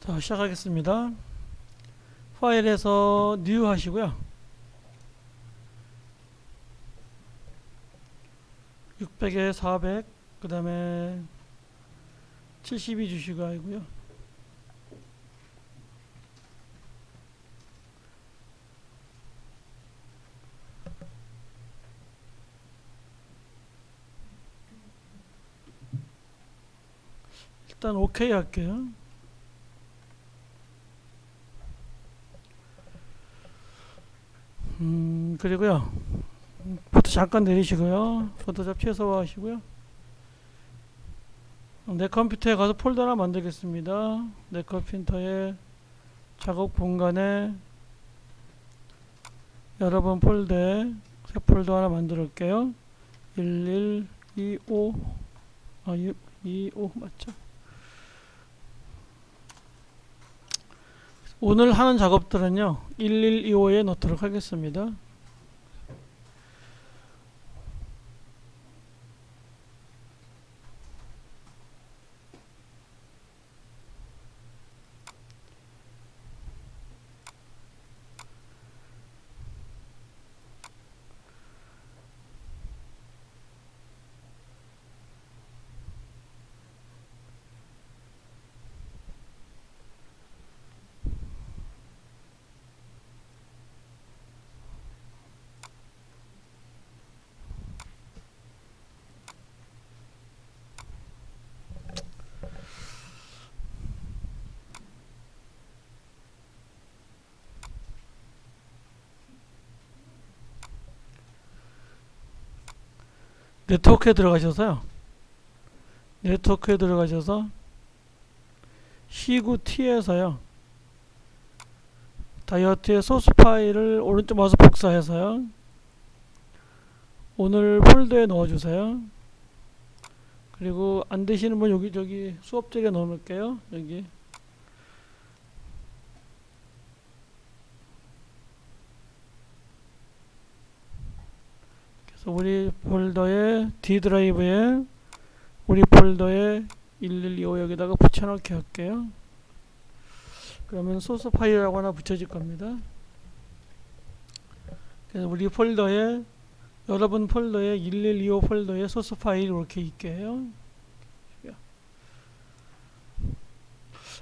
자, 시작하겠습니다. 파일에서 뉴 하시고요. 600에 400, 그 다음에 72 주시고 하고요. 일단 OK 할게요. 그리고요. 포토 잠깐 내리시고요. 포토샵 최소화하시고요. 내 컴퓨터에 가서 폴더 하나 만들겠습니다. 내 컴퓨터에 작업 공간에 여러분 폴더에 새 폴더 하나 만들게요. 1125 25 맞죠? 오늘 하는 작업들은요 1125에 넣도록 하겠습니다. 네트워크에 들어가셔서 C9T에서요 다이어트의 소스 파일을 오른쪽 마우스 복사해서요 오늘 폴더에 넣어주세요. 그리고 안 되시는 분 여기 수업자리에 넣어놓을게요. 여기 그래서 우리 폴더에 D 드라이브에 우리 폴더에 1125 여기다가 붙여넣기 할게요. 그러면 소스 파일이라고 하나 붙여질 겁니다. 그래서 우리 폴더에 여러분 폴더에 1125 폴더에 소스 파일이 이렇게 있게 해요.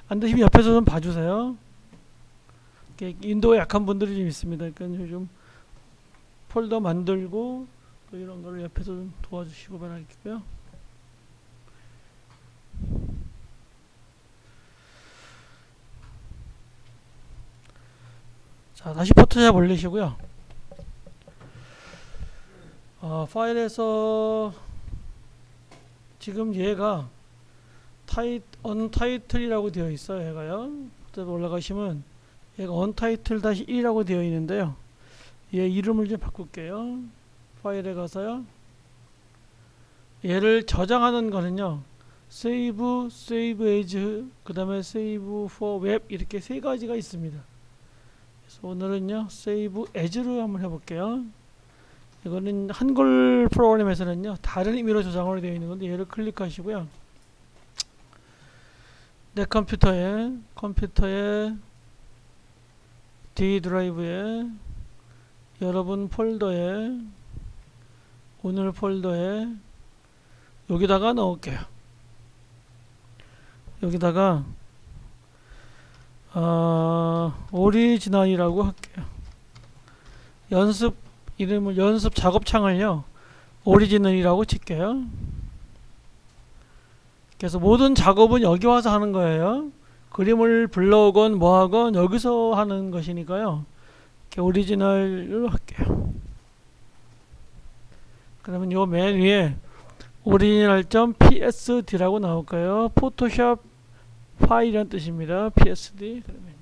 안 되시면 옆에서 좀 봐주세요. 인도에 약한 분들이 좀 있습니다. 그러니까 요즘 폴더 만들고 또 이런 거를 옆에서 좀 도와주시고 바라겠고요. 자, 다시 포토샵 올리시고요. 파일에서 지금 얘가 언타이틀이라고 되어 있어요. 얘가요. 그래서 올라가시면 얘가 untitled-1이라고 되어 있는데요. 얘 이름을 좀 바꿀게요. 파일에 가서요. 얘를 저장하는 거는요. save as, 그 다음에 save for web 이렇게 세 가지가 있습니다. 그래서 오늘은요. save as로 한번 해볼게요. 이거는 한글 프로그램에서는요. 다른 의미로 저장으로 되어 있는 건데 얘를 클릭하시고요. 내 컴퓨터에 D 드라이브에 여러분 폴더에 오늘 폴더에 여기다가 넣을게요. 여기다가 오리지널이라고 할게요. 연습 작업창을요 오리지널이라고 칠게요. 그래서 모든 작업은 여기 와서 하는 거예요. 그림을 불러오건 뭐하건 여기서 하는 것이니까요. 이렇게 오리지널로 할게요. 그러면 요 맨 위에 original.psd라고 나올까요? 포토샵 파일이란 뜻입니다. psd. 그러면요.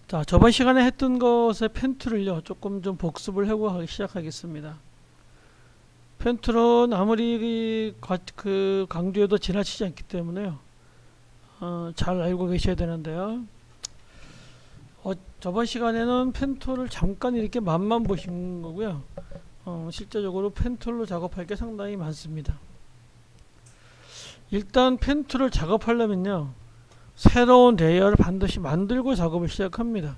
자, 저번 시간에 했던 것의 펜툴을요 조금 좀 복습을 하고 시작하겠습니다. 펜툴은 아무리 강조해도 지나치지 않기 때문에요. 잘 알고 계셔야 되는데요. 저번 시간에는 펜툴을 잠깐 이렇게 맛만 보신 거고요. 실제적으로 펜툴로 작업할 게 상당히 많습니다. 일단 펜툴을 작업하려면요, 새로운 레이어를 반드시 만들고 작업을 시작합니다.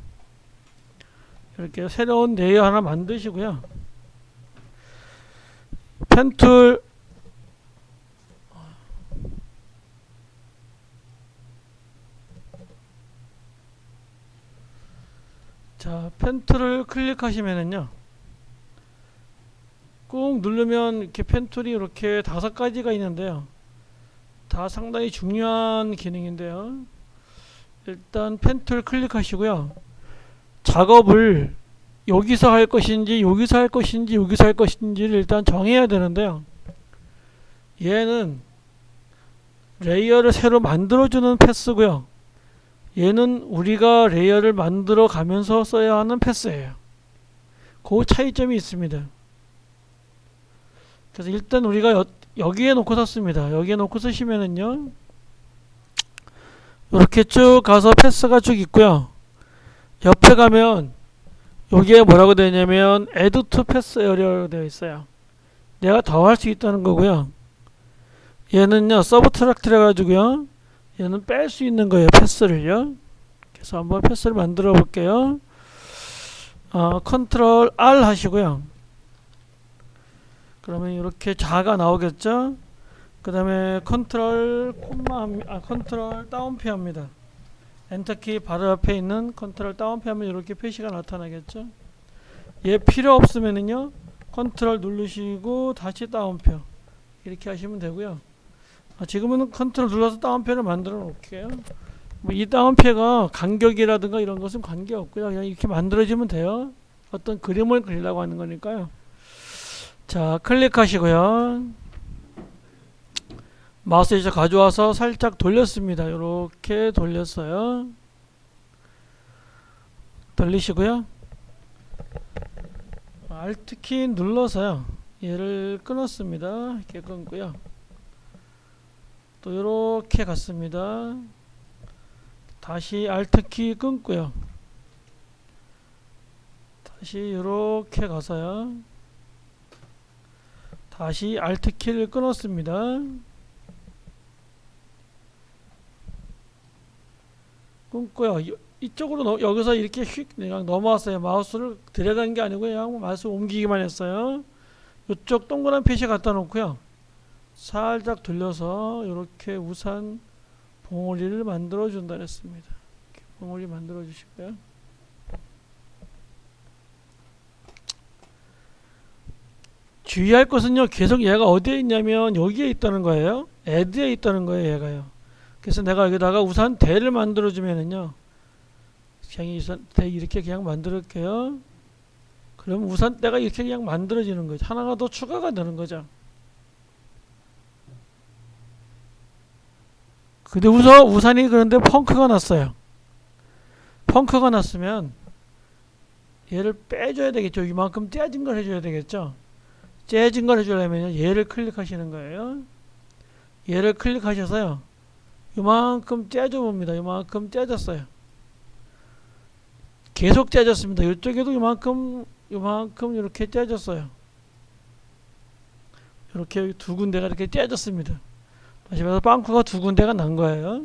이렇게 새로운 레이어 하나 만드시고요. 펜툴 자, 펜툴을 클릭하시면은요, 꾹 누르면 이렇게 펜툴이 이렇게 5가지가 있는데요, 다 상당히 중요한 기능인데요. 일단 펜툴 클릭하시고요, 작업을 여기서 할 것인지 여기서 할 것인지 여기서 할 것인지를 일단 정해야 되는데요, 얘는 레이어를 새로 만들어주는 패스고요, 얘는 우리가 레이어를 만들어 가면서 써야 하는 패스예요. 그 차이점이 있습니다. 그래서 일단 우리가 여기에 놓고 썼습니다. 여기에 놓고 쓰시면은요, 이렇게 쭉 가서 패스가 쭉 있고요, 옆에 가면 여기에 뭐라고 되어 있냐면 add to pass area로 되어 있어요. 내가 더 할 수 있다는 거고요, 얘는요 서브트랙트 해가지고요, 얘는 뺄 수 있는 거예요, 패스를요. 그래서 한번 패스를 만들어 볼게요. 컨트롤 R 하시고요, 그러면 이렇게 자가 나오겠죠. 그 다음에 컨트롤 다운표 합니다. 엔터키 바로 앞에 있는 컨트롤 다운표 하면 이렇게 표시가 나타나겠죠. 얘 필요 없으면은요, 컨트롤 누르시고 다시 다운표 이렇게 하시면 되고요. 지금은 컨트롤 눌러서 다운표를 만들어 놓을게요. 이 다운표가 간격이라든가 이런 것은 관계없고요, 그냥 이렇게 만들어지면 돼요. 어떤 그림을 그리려고 하는 거니까요. 자, 클릭하시고요, 마우스 이제 가져와서 살짝 돌렸습니다. 이렇게 돌렸어요. 돌리시고요, Alt키 눌러서요, 얘를 끊었습니다. 이렇게 끊고요, 또 이렇게 갔습니다. 다시 Alt키 끊고요, 다시 이렇게 가서요, 다시 Alt키를 끊었습니다. 끊고요, 이쪽으로 여기서 이렇게 휙 그냥 넘어왔어요. 마우스를 들여간 게 아니고 그냥 마우스 옮기기만 했어요. 이쪽 동그란 표시 갖다 놓고요, 살짝 돌려서 이렇게 우산 봉우리를 만들어 준다 했습니다. 이렇게 봉우리 만들어 주시고요, 주의할 것은요, 계속 얘가 어디에 있냐면 여기에 있다는 거예요. add에 있다는 거예요, 얘가요. 그래서 내가 여기다가 우산 대를 만들어 주면은요, 그냥 우산 대 이렇게 그냥 만들게요. 그럼 우산 대가 이렇게 그냥 만들어지는 거죠. 하나가 더 추가가 되는 거죠. 근데 우산이 그런데 펑크가 났어요. 펑크가 났으면 얘를 빼줘야 되겠죠. 이만큼 떼진 걸 해줘야 되겠죠. 떼진 걸 해주려면 얘를 클릭하시는 거예요. 얘를 클릭하셔서요, 이만큼 떼줘 봅니다. 이만큼 떼졌어요. 계속 떼졌습니다. 이쪽에도 이만큼 이렇게 떼졌어요. 이렇게 두 군데가 이렇게 떼졌습니다. 다시 말해서 빵꾸가 두 군데가 난 거예요.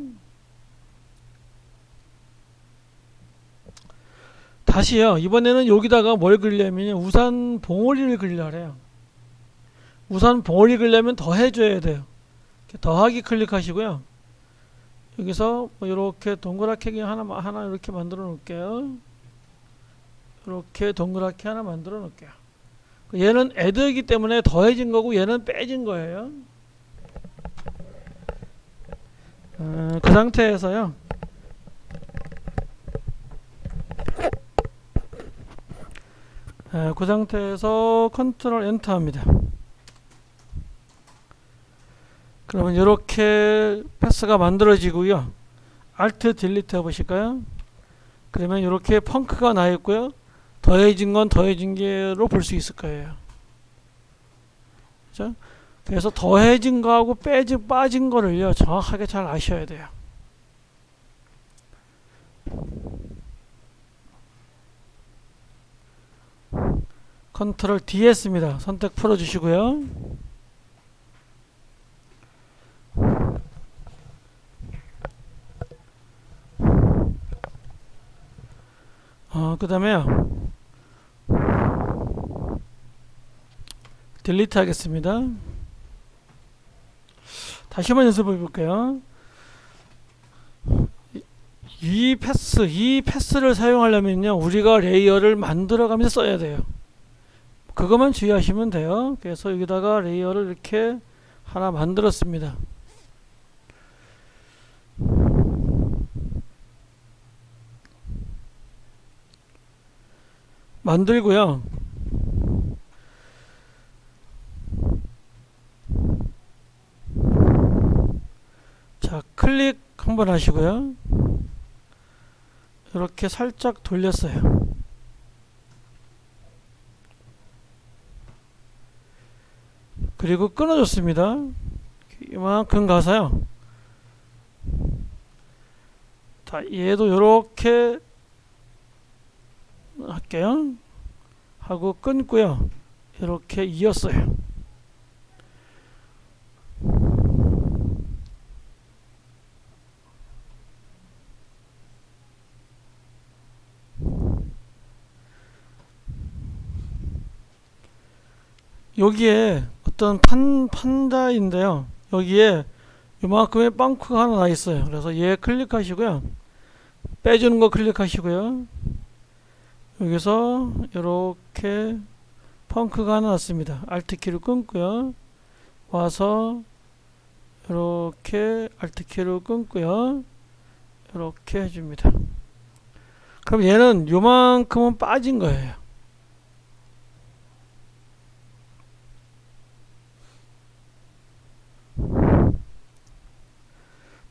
다시요, 이번에는 여기다가 뭘 그리려면 우산 봉오리를 그리려 해요. 우산 봉오리 그리려면 더 해줘야 돼요. 더하기 클릭하시고요, 여기서 뭐 이렇게 동그랗게 하나 이렇게 만들어 놓을게요. 이렇게 동그랗게 하나 만들어 놓을게요. 얘는 add이기 때문에 더해진 거고 얘는 빼진 거예요. 그 상태에서요, 그 상태에서 컨트롤 엔터 합니다. 그러면 이렇게 패스가 만들어지고요, Alt 딜리트 해보실까요? 그러면 이렇게 펑크가 나 있고요, 더해진 건 더해진 게로 볼 수 있을 거예요. 그죠? 그래서 더해진 거하고 빠진 거를요, 정확하게 잘 아셔야 돼요. 컨트롤 D 했습니다. 선택 풀어주시고요, 그 다음에 딜리트 하겠습니다. 다시 한번 연습해 볼게요. 이 패스를 사용하려면요, 우리가 레이어를 만들어 가면서 써야 돼요. 그것만 주의하시면 돼요. 그래서 여기다가 레이어를 이렇게 하나 만들었습니다. 만들고요. 자, 클릭 한번 하시고요. 이렇게 살짝 돌렸어요. 그리고 끊어줬습니다. 이만큼 가서요. 자, 얘도 이렇게 할게요. 하고 끊고요. 이렇게 이었어요. 여기에 어떤 판자인데요. 여기에 이만큼의 빵크가 하나 나 있어요. 그래서 얘 클릭하시고요. 빼주는 거 클릭하시고요. 여기서 이렇게 펑크가 하나 났습니다. Alt키를 끊고요. 와서 이렇게 Alt키를 끊고요. 이렇게 해줍니다. 그럼 얘는 요만큼은 빠진 거예요.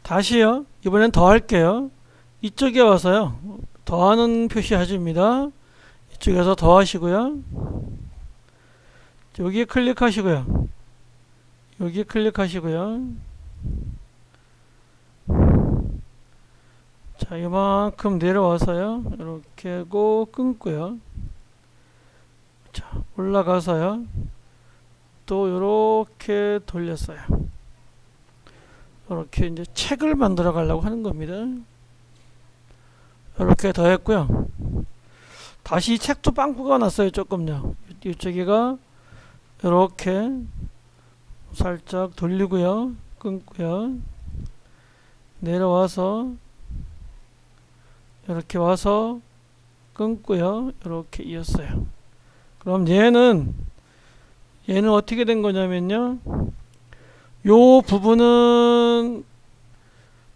다시요. 이번엔 더 할게요. 이쪽에 와서요. 더하는 표시 해줍니다. 이쪽에서 더 하시고요. 여기에 클릭하시고요. 여기 클릭하시고요. 자, 이만큼 내려와서요. 이렇게 하고 끊고요. 자, 올라가서요. 또 이렇게 돌렸어요. 이렇게 이제 책을 만들어 가려고 하는 겁니다. 이렇게 더 했고요. 다시 책도 빵꾸가 났어요. 조금요. 이쪽에가 이렇게 살짝 돌리고요. 끊고요. 내려와서 이렇게 와서 끊고요. 이렇게 이었어요. 그럼 얘는 어떻게 된 거냐면요. 요 부분은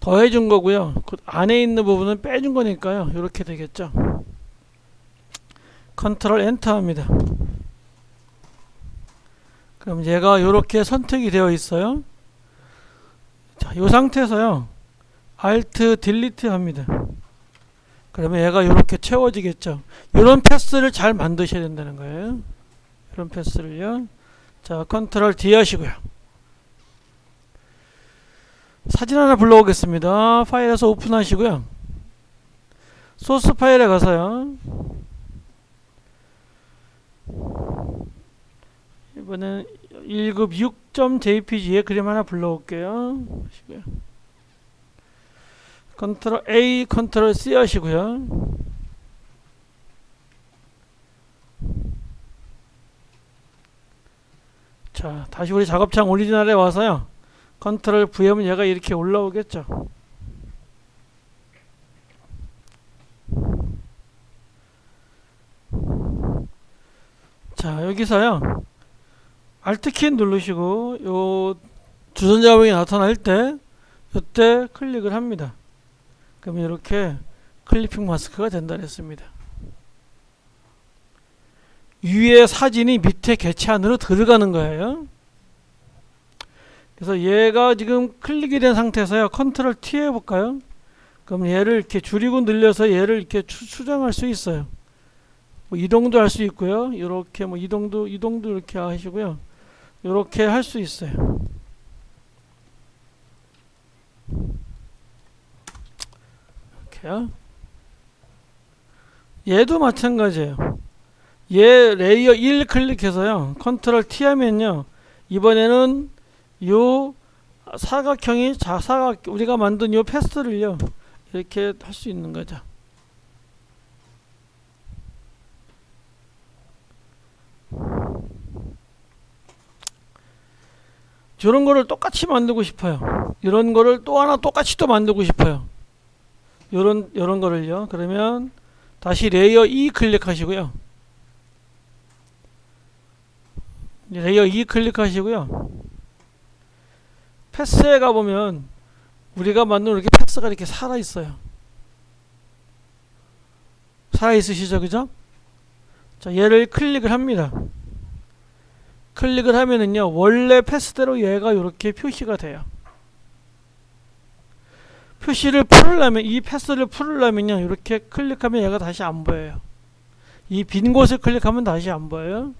더해준 거고요. 그 안에 있는 부분은 빼준 거니까요. 이렇게 되겠죠. 컨트롤 엔터 합니다. 그럼 얘가 이렇게 선택이 되어 있어요. 자, 이 상태에서요. Alt 딜리트 합니다. 그러면 얘가 이렇게 채워지겠죠. 이런 패스를 잘 만드셔야 된다는 거예요. 이런 패스를요. 자, 컨트롤 D 하시고요. 사진 하나 불러오겠습니다. 파일에서 오픈하시고요. 소스 파일에 가서요. 이번엔 1급 6.jpg에 그림 하나 불러올게요. 컨트롤 A, 컨트롤 C 하시고요. 자, 다시 우리 작업창 오리지널에 와서요. 컨트롤 V 하면 얘가 이렇게 올라오겠죠. 자, 여기서요. Alt키 누르시고 요 주전자봉이 나타날 때 이때 클릭을 합니다. 그러면 이렇게 클리핑 마스크가 된다 했습니다. 위에 사진이 밑에 개체 안으로 들어가는 거예요. 그래서 얘가 지금 클릭이 된 상태에서요. 컨트롤 T 해볼까요? 그럼 얘를 이렇게 줄이고 늘려서 얘를 이렇게 수정할 수 있어요. 뭐 이동도 할 수 있고요. 이렇게 뭐 이동도 이렇게 하시고요. 이렇게 할 수 있어요. 이렇게요. 얘도 마찬가지예요. 얘 레이어 1 클릭해서요. 컨트롤 T 하면요. 이번에는 요 사각형이 우리가 만든 요 패스를요. 이렇게 할 수 있는 거죠. 이런 거를 똑같이 만들고 싶어요. 이런 거를 또 하나 똑같이 또 만들고 싶어요. 이런 거를요. 그러면 다시 레이어 2 클릭하시고요. 레이어 2 클릭하시고요. 패스에 가보면 우리가 만든 이렇게 패스가 이렇게 살아있어요. 살아있으시죠? 그죠? 자, 얘를 클릭을 합니다. 클릭을 하면은요, 원래 패스대로 얘가 이렇게 표시가 돼요. 표시를 풀으려면, 이 패스를 풀으려면요, 이렇게 클릭하면 얘가 다시 안 보여요. 이 빈 곳을 클릭하면 다시 안 보여요.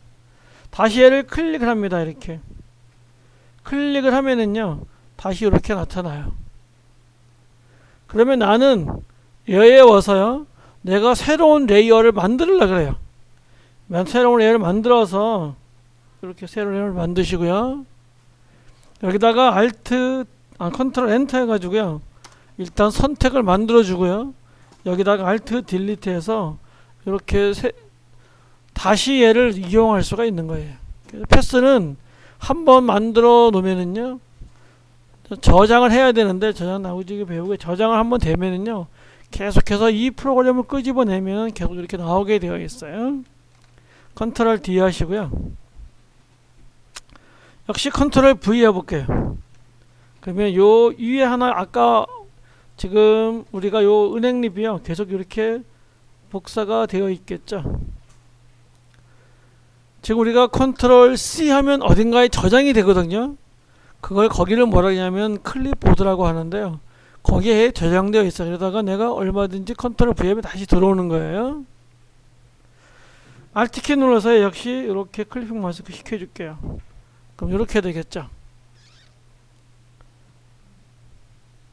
다시 얘를 클릭을 합니다. 이렇게. 클릭을 하면은요, 다시 이렇게 나타나요. 그러면 나는 얘에 와서요, 내가 새로운 레이어를 만들려고 그래요. 새로운 레이어를 만들어서, 이렇게 새로운 레이어를 만드시고요. 여기다가 컨트롤 엔터 해가지고요. 일단 선택을 만들어 주고요. 여기다가 Alt 딜리트 해서 이렇게 다시 얘를 이용할 수가 있는 거예요. 그래서 패스는 한번 만들어 놓으면은요, 저장을 해야 되는데, 저장 나오지게 배우고 저장을 한번 되면은요, 계속해서 이 프로그램을 끄집어내면 계속 이렇게 나오게 되어 있어요. 컨트롤 D 하시고요. 역시 컨트롤 V 해볼게요. 그러면 요 위에 하나, 아까 지금 우리가 요 은행립이요, 계속 이렇게 복사가 되어 있겠죠. 지금 우리가 컨트롤 C 하면 어딘가에 저장이 되거든요. 그걸 거기를 뭐라 하냐면 클립보드라고 하는데요. 거기에 저장되어 있어. 그러다가 내가 얼마든지 컨트롤 V 하면 다시 들어오는 거예요. Alt키 눌러서 역시 이렇게 클리핑 마스크 시켜줄게요. 그럼 이렇게 되겠죠.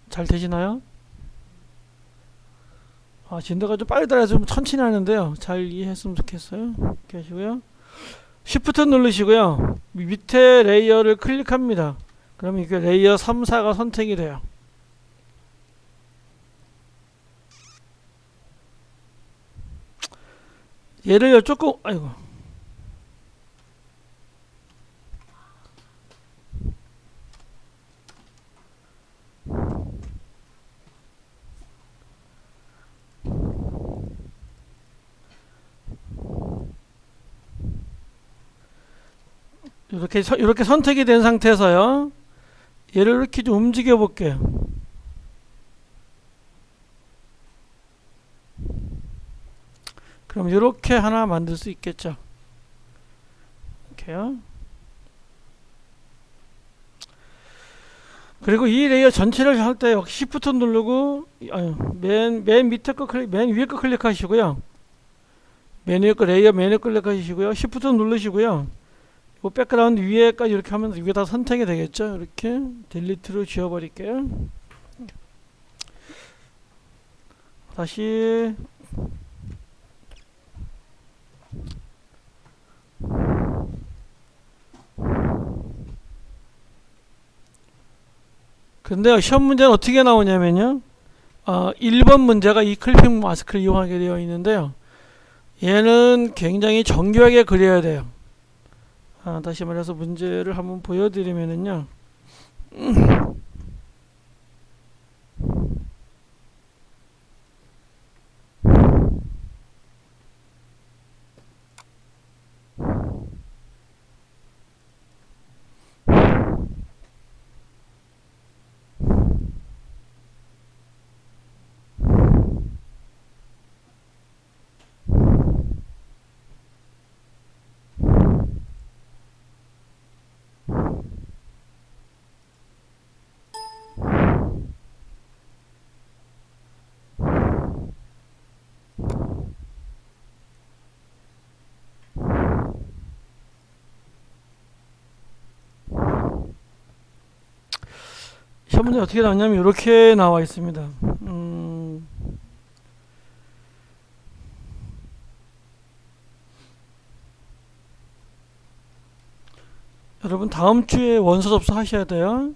잘 되시나요? 진도가 좀 빨리 따라서 좀 천천히 하는데요. 잘 이해했으면 좋겠어요. 이렇게 하시고요. Shift 누르시고요. 밑에 레이어를 클릭합니다. 그러면 이게 레이어 3, 4가 선택이 돼요. 얘를 조금, 아이고. 이렇게 선택이 된 상태에서요. 얘를 이렇게 좀 움직여 볼게요. 그럼 이렇게 하나 만들 수 있겠죠. 이렇게요. 그리고 이 레이어 전체를 할 때 역시 Shift 누르고 맨 밑에 거 맨 위에 거 클릭하시고요. 맨 위에 거 레이어 메뉴 클릭하시고요. Shift 누르시고요. 이 백그라운드 위에까지 이렇게 하면 이게 다 선택이 되겠죠. 이렇게 딜리트로 지워버릴게요. 다시 근데요, 시험 문제는 어떻게 나오냐면요, 1번 문제가 이 클리핑 마스크를 이용하게 되어 있는데요, 얘는 굉장히 정교하게 그려야 돼요. 다시 말해서 문제를 한번 보여드리면은요, 시험 문제 어떻게 나왔냐면 이렇게 나와 있습니다. 여러분 다음 주에 원서 접수 하셔야 돼요.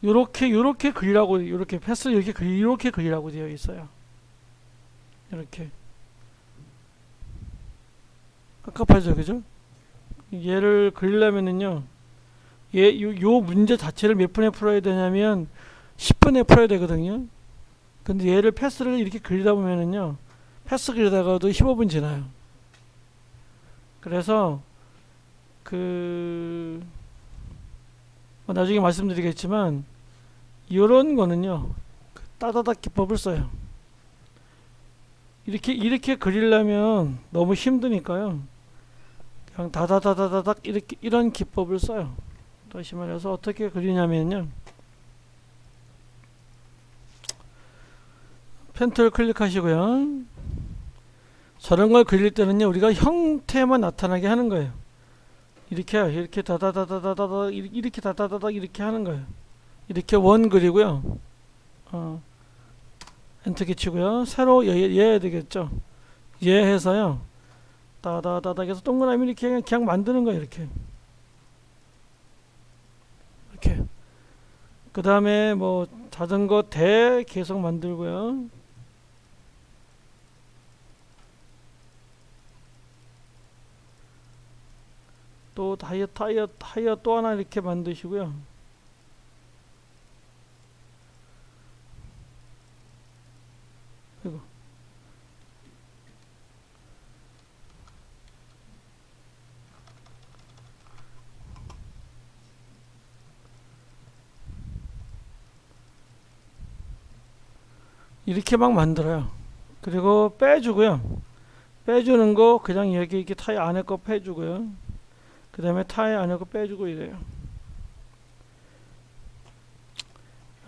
요렇게 그리라고, 이렇게 패스 이렇게 그리라고 되어 있어요. 이렇게 깝깝하죠, 그죠? 얘를 그리려면은요, 요 문제 자체를 몇 분에 풀어야 되냐면 10분에 풀어야 되거든요. 근데 얘를 패스를 이렇게 그리다 보면은요, 패스 그리다가도 15분 지나요. 그래서 그 나중에 말씀드리겠지만 이런 거는요, 따다닥 기법을 써요. 이렇게 그리려면 너무 힘드니까요, 그냥 다다다다닥 이렇게 이런 기법을 써요. 다시 말해서 어떻게 그리냐면요, 펜트를 클릭하시고요. 저런 걸 그릴 때는요, 우리가 형태만 나타나게 하는 거예요. 이렇게 다다다다다다 이렇게 다다다다 이렇게 하는 거예요. 이렇게 원 그리고요. 엔터키 치고요. 새로 얘 되겠죠. 얘 해서요. 다다다다 해서 동그라미 이렇게 그냥 만드는 거예요. 이렇게. 그 다음에 뭐 자전거 대 계속 만들고요. 또 타이어 또 하나 이렇게 만드시고요. 그리고 이렇게 막 만들어요. 그리고 빼주고요. 빼주는 거 그냥 여기 이렇게 타이어 안에 거 빼주고요. 그 다음에 타이어 안에 거 빼주고 이래요.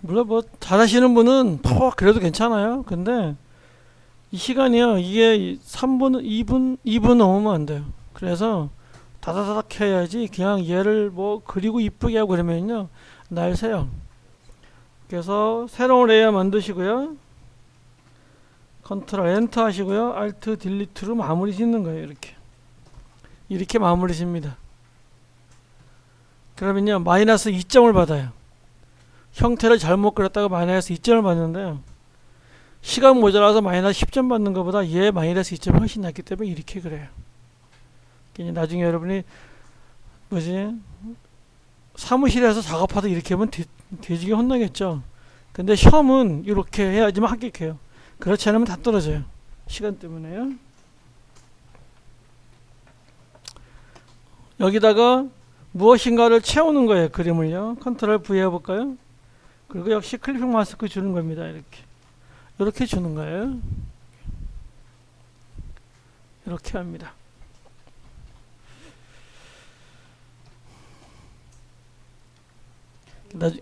물론 뭐 잘하시는 분은 그래도 괜찮아요. 근데 이 시간이요, 이게 3분 2분 넘으면 안 돼요. 그래서 다다다닥 해야지. 그냥 얘를 뭐 그리고 이쁘게 하고 그러면요, 날 새요. 그래서 새로운 레이어 만드시고요. 컨트롤 엔터 하시고요. 알트 딜리트로 마무리 짓는 거예요. 이렇게 마무리 짓니다. 그러면요, 마이너스 2점을 받아요. 형태를 잘못 그렸다가 마이너스 2점을 받는데요, 시간 모자라서 마이너스 10점 받는 것보다 얘 마이너스 2점이 훨씬 낫기 때문에 이렇게 그래요. 나중에 여러분이 사무실에서 작업하다 이렇게 하면 돼지게 혼나겠죠. 근데 시험은 이렇게 해야지만 합격해요. 그렇지 않으면 다 떨어져요. 시간 때문에요. 여기다가 무엇인가를 채우는 거예요. 그림을요. 컨트롤 V 해볼까요? 그리고 역시 클리핑 마스크 주는 겁니다. 이렇게 주는 거예요. 이렇게 합니다. 나중에